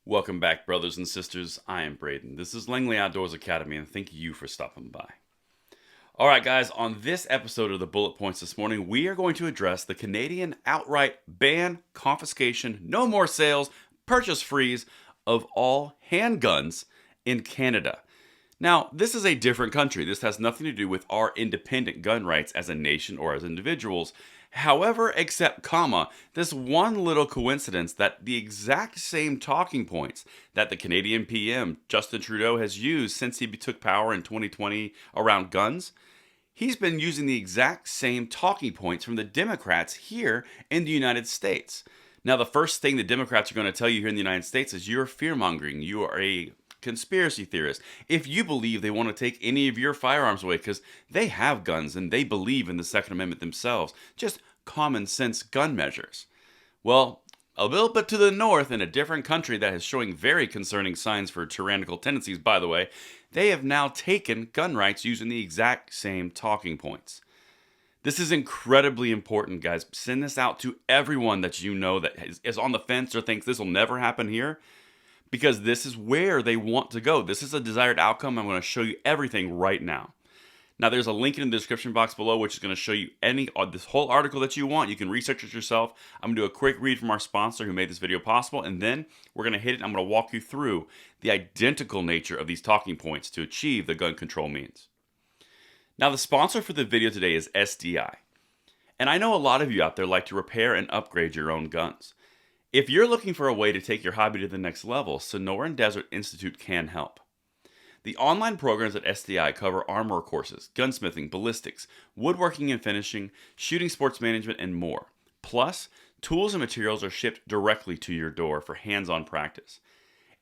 Welcome back, brothers and sisters. I am Braden. This is Langley Outdoors Academy, and thank you for stopping by. All right, guys, on this episode of the Bullet Points this morning, we are going to address the Canadian outright ban, confiscation, no more sales, purchase freeze of all handguns in Canada. Now, this is a different country. This has nothing to do with our independent gun rights as a nation or as individuals. However, except, this one little coincidence that the exact same talking points that the Canadian PM, Justin Trudeau, has used since he took power in 2020 around guns, he's been using the exact same talking points from the Democrats here in the United States. Now, the first thing the Democrats are going to tell you here in the United States is you're fear-mongering. You are a conspiracy theorist if you believe they want to take any of your firearms away, because they have guns and they believe in the Second Amendment themselves. Just common sense gun measures. Well, a little bit to the north, in a different country that is showing very concerning signs for tyrannical tendencies, by the way, they have now taken gun rights using the exact same talking points. This is incredibly important, guys. Send this out to everyone that you know that is on the fence or thinks this will never happen here, because this is where they want to go. This is a desired outcome. I'm going to show you everything right now. Now, there's a link in the description box below, which is going to show you this whole article that you want. You can research it yourself. I'm going to do a quick read from our sponsor who made this video possible, and then we're going to hit it. I'm going to walk you through the identical nature of these talking points to achieve the gun control means. Now, the sponsor for the video today is SDI. And I know a lot of you out there like to repair and upgrade your own guns. If you're looking for a way to take your hobby to the next level, Sonoran Desert Institute can help. The online programs at SDI cover armor courses, gunsmithing, ballistics, woodworking and finishing, shooting sports management, and more. Plus, tools and materials are shipped directly to your door for hands-on practice.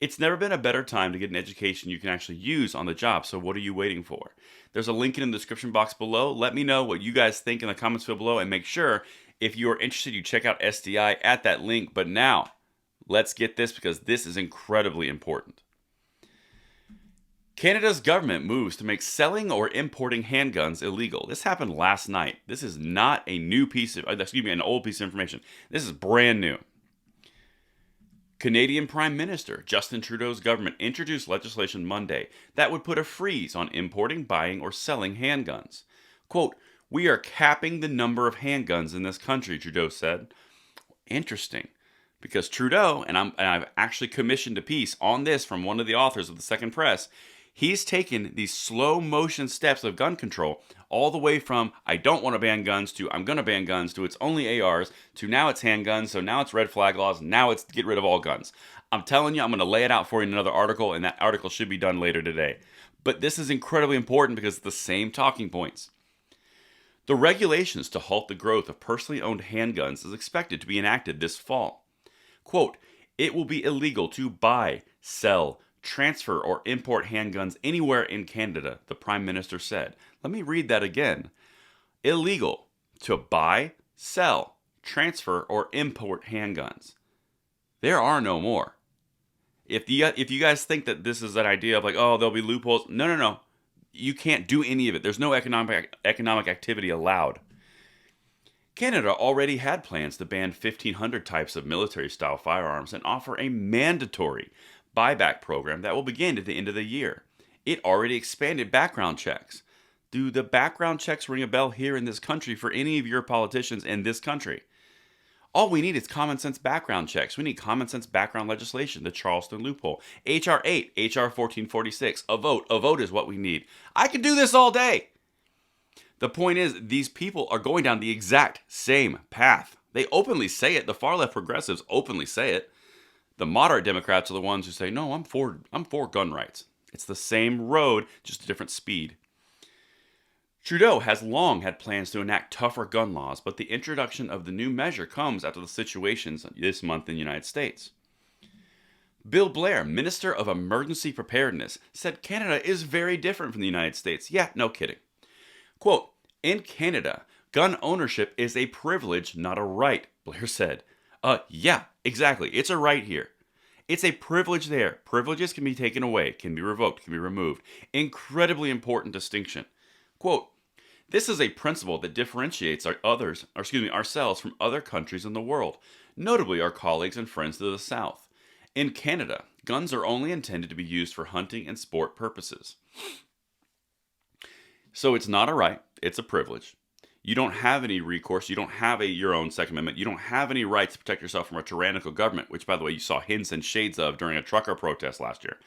It's never been a better time to get an education you can actually use on the job, so what are you waiting for? There's a link in the description box below. Let me know what you guys think in the comments field below, and make sure, if you are interested, you check out SDI at that link. But now, let's get this, because this is incredibly important. Canada's government moves to make selling or importing handguns illegal. This happened last night. This is not a new piece of, an old piece of information. This is brand new. Canadian Prime Minister Justin Trudeau's government introduced legislation Monday that would put a freeze on importing, buying, or selling handguns. Quote, "We are capping the number of handguns in this country," Trudeau said. Interesting, because Trudeau, and I've actually commissioned a piece on this from one of the authors of the Second Press, he's taken these slow motion steps of gun control all the way from I don't want to ban guns to I'm going to ban guns to it's only ARs to now it's handguns, so now it's red flag laws, now it's get rid of all guns. I'm telling you, I'm going to lay it out for you in another article, and that article should be done later today. But this is incredibly important because it's the same talking points. The regulations to halt the growth of personally owned handguns is expected to be enacted this fall. Quote, "It will be illegal to buy, sell, transfer, or import handguns anywhere in Canada," the Prime Minister said. Let me read that again. Illegal to buy, sell, transfer, or import handguns. There are no more. If you guys think that this is an idea of like, oh, there'll be loopholes, no. You can't do any of it. There's no economic activity allowed. Canada already had plans to ban 1,500 types of military-style firearms and offer a mandatory buyback program that will begin at the end of the year. It already expanded background checks. Do the background checks ring a bell here in this country for any of your politicians in this country? All we need is common sense background checks. We need common sense background legislation, the Charleston loophole, H.R. 8, H.R. 1446, a vote is what we need. I could do this all day. The point is, these people are going down the exact same path. They openly say it. The far left progressives openly say it. The moderate Democrats are the ones who say, no, I'm for gun rights. It's the same road, just a different speed. Trudeau has long had plans to enact tougher gun laws, but the introduction of the new measure comes after the situations this month in the United States. Bill Blair, Minister of Emergency Preparedness, said Canada is very different from the United States. Yeah, no kidding. Quote, "In Canada, gun ownership is a privilege, not a right," Blair said. Yeah, exactly. It's a right here. It's a privilege there. Privileges can be taken away, can be revoked, can be removed. Incredibly important distinction. Quote, "This is a principle that differentiates ourselves from other countries in the world, notably our colleagues and friends to the south. In Canada, guns are only intended to be used for hunting and sport purposes. So it's not a right, it's a privilege. You don't have any recourse. You don't have your own Second Amendment. You don't have any rights to protect yourself from a tyrannical government, which, by the way, you saw hints and shades of during a trucker protest last year.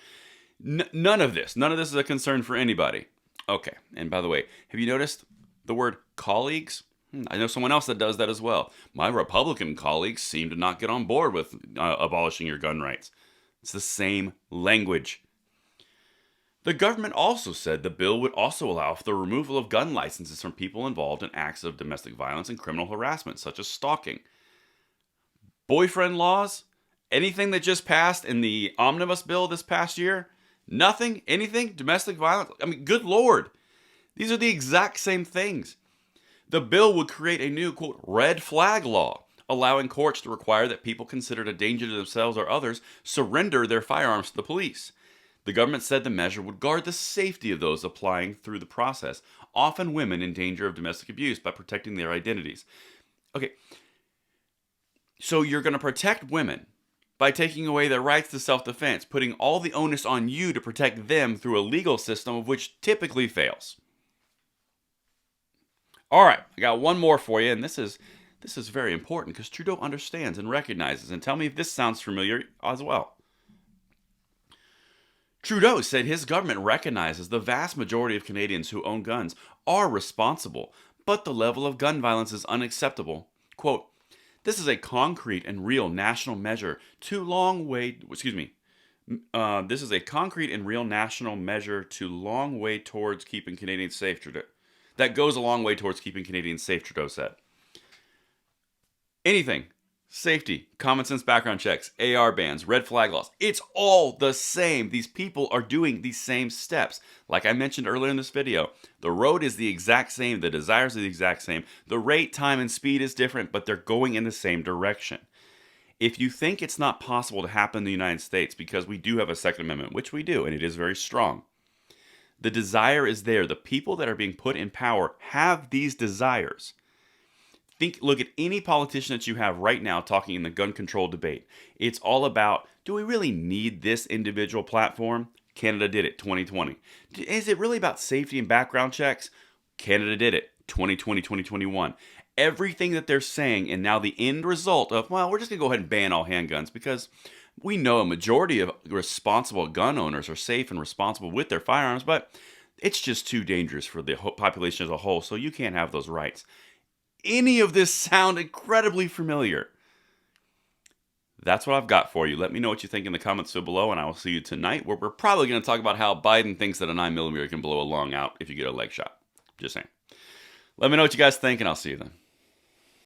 None of this is a concern for anybody. Okay, and by the way, have you noticed the word colleagues? I know someone else that does that as well. My Republican colleagues seem to not get on board with abolishing your gun rights. It's the same language. The government also said the bill would also allow for the removal of gun licenses from people involved in acts of domestic violence and criminal harassment, such as stalking. Boyfriend laws? Anything that just passed in the omnibus bill this past year? Nothing? Anything? Domestic violence? I mean, good Lord. These are the exact same things. The bill would create a new, quote, red flag law, allowing courts to require that people considered a danger to themselves or others surrender their firearms to the police. The government said the measure would guard the safety of those applying through the process, often women in danger of domestic abuse, by protecting their identities. Okay, so you're going to protect women by taking away their rights to self-defense, putting all the onus on you to protect them through a legal system of which typically fails. All right, I got one more for you, and this is very important because Trudeau understands and recognizes, and tell me if this sounds familiar as well. Trudeau said his government recognizes the vast majority of Canadians who own guns are responsible, but the level of gun violence is unacceptable. Quote, this is a concrete and real national measure this is a concrete and real national measure to long way towards keeping Canadians safe, Trudeau. That goes a long way towards keeping Canadians safe, Trudeau said. Anything. Safety, common sense background checks, AR bans, red flag laws. It's all the same. These people are doing these same steps. Like I mentioned earlier in this video, the road is the exact same. The desires are the exact same. The rate, time, and speed is different, but they're going in the same direction. If you think it's not possible to happen in the United States because we do have a Second Amendment, which we do, and it is very strong, the desire is there. The people that are being put in power have these desires. Look at any politician that you have right now talking in the gun control debate. It's all about, do we really need this individual platform? Canada did it, 2020. Is it really about safety and background checks? Canada did it, 2020, 2021. Everything that they're saying, and now the end result of, well, we're just going to go ahead and ban all handguns because we know a majority of responsible gun owners are safe and responsible with their firearms, but it's just too dangerous for the population as a whole, so you can't have those rights. Any of this sound incredibly familiar? That's what I've got for you. Let me know what you think in the comments below, and I will see you tonight, where we're probably going to talk about how Biden thinks that a 9mm can blow a lung out if you get a leg shot. Just saying. Let me know what you guys think, and I'll see you then.